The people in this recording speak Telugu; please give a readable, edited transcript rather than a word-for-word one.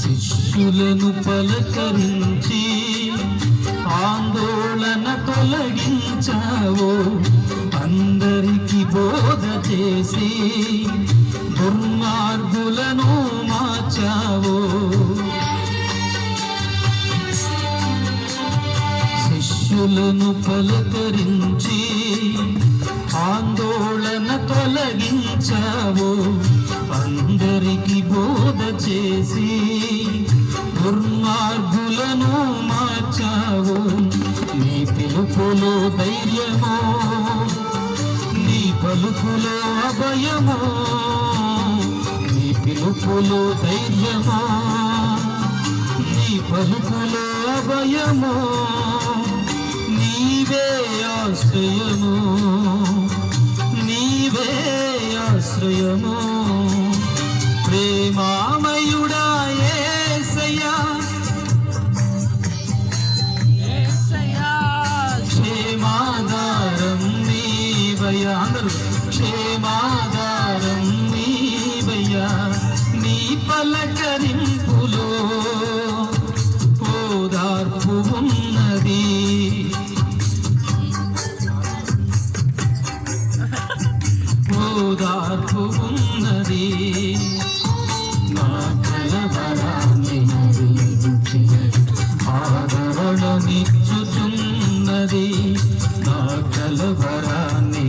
శిష్యులను పలకరించి ఆందోళన తొలగించావో, అందరికి బోధ చేసి దుర్మార్గులను మార్చావో. శిష్యులను పలకరించి ఆందోళన తొలగించావో, అందరికి బోధ చేసి దుర్మార్గులను మార్చావు. నీ పిలుపులో ధైర్యమో, నీ పలుకులో అభయమో. నీ పిలుపులో ధైర్యమో, నీ పలుకులో అభయమో. నీవే ఆశ్రయము, నీవే ఆశ్రయము. ప్రేమామయుడా యేసయ్యా, క్షేమాధారం నీవయ్యా. అందరూ క్షేమాధారం నీవయ్యా. నీ పలకరింపులో ఓదార్పు ఉన్నది, ఓదార్పు ఉన్నది. నా కలవరాన్ని ఆదరణనిచ్చుచున్నది, నా కలవరాన్ని